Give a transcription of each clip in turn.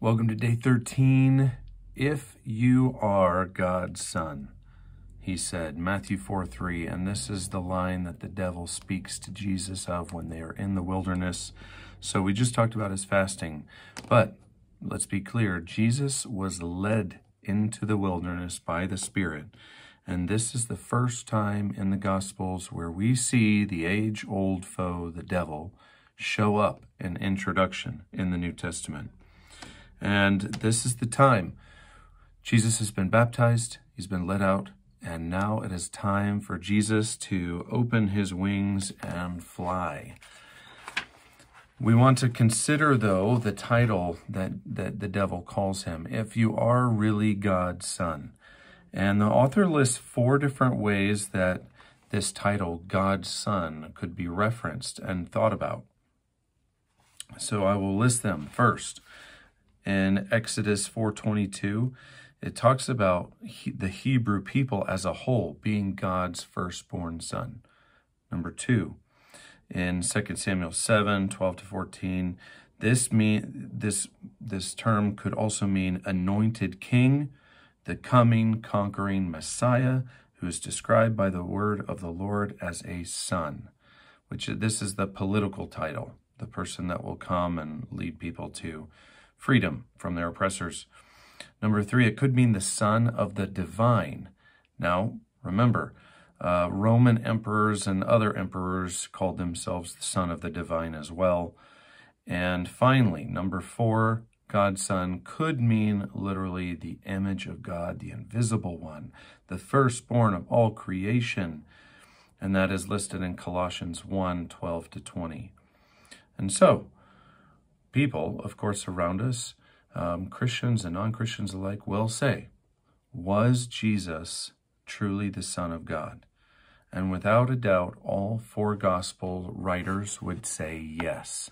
Welcome to day 13. If you are God's son, he said, Matthew 4:3, and this is the line that the devil speaks to Jesus of when they are in the wilderness. So we just talked about his fasting, but let's be clear, Jesus was led into the wilderness by the Spirit, and this is the first time in the Gospels where we see the age-old foe, the devil, show up in introduction in the New Testament. And this is the time. Jesus has been baptized, he's been led out, and now it is time for Jesus to open his wings and fly. We want to consider, though, the title that the devil calls him, if you are really God's son. And the author lists 4 different ways that this title, God's son, could be referenced and thought about. So I will list them. First, in Exodus 4:22, it talks about the Hebrew people as a whole being God's firstborn son. Number 2, in 2 Samuel 7:12-14, this term could also mean anointed king, the coming, conquering Messiah, who is described by the word of the Lord as a son, which this is the political title, the person that will come and lead people to freedom from their oppressors. Number 3, it could mean the son of the divine. Now, remember, Roman emperors and other emperors called themselves the son of the divine as well. And finally, number 4, God's son could mean literally the image of God, the invisible one, the firstborn of all creation. And that is listed in Colossians 1:12-20. And so, people, of course, around us, Christians and non-Christians alike, will say, was Jesus truly the Son of God? And without a doubt, all 4 gospel writers would say yes.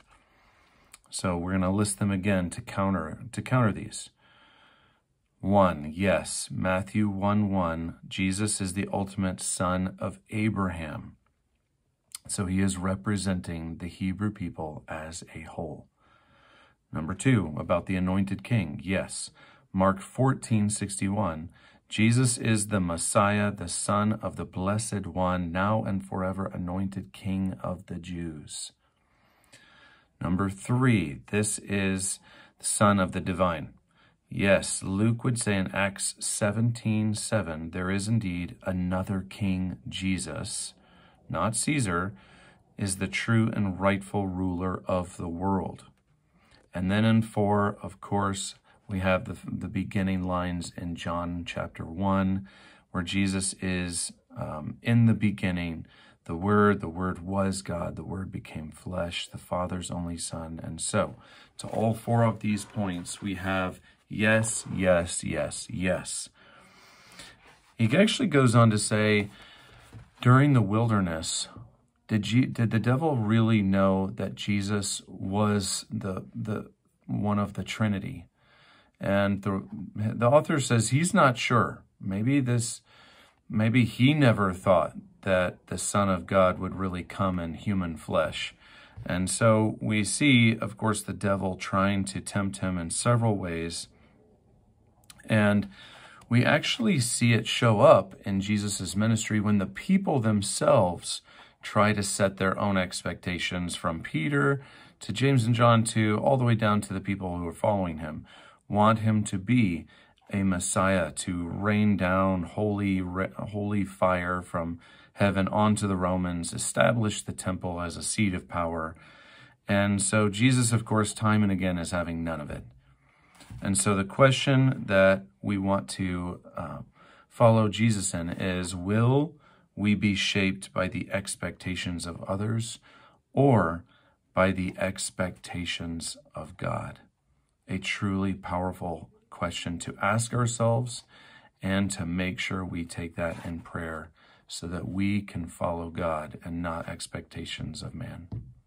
So we're going to list them again to counter these. 1, yes, Matthew 1:1, Jesus is the ultimate son of Abraham. So he is representing the Hebrew people as a whole. Number 2, about the anointed king. Yes, Mark 14:61. Jesus is the Messiah, the Son of the Blessed One, now and forever anointed King of the Jews. Number 3, this is the Son of the Divine. Yes, Luke would say in Acts 17:7, there is indeed another King, Jesus, not Caesar, is the true and rightful ruler of the world. And then in 4, of course, we have the beginning lines in John chapter 1, where Jesus is in the beginning, the Word was God, the Word became flesh, the Father's only Son. And so, to all 4 of these points, we have yes, yes, yes, yes. He actually goes on to say, during the wilderness, did the devil really know that Jesus was the one of the Trinity? And the author says he's not sure. Maybe he never thought that the Son of God would really come in human flesh. And so we see, of course, the devil trying to tempt him in several ways. And we actually see it show up in Jesus' ministry when the people themselves try to set their own expectations, from Peter to James and John to all the way down to the people who are following him, want him to be a Messiah, to rain down holy fire from heaven onto the Romans, establish the temple as a seat of power. And so Jesus, of course, time and again is having none of it. And so the question that we want to follow Jesus in is, will we be shaped by the expectations of others or by the expectations of God? A truly powerful question to ask ourselves and to make sure we take that in prayer so that we can follow God and not expectations of man.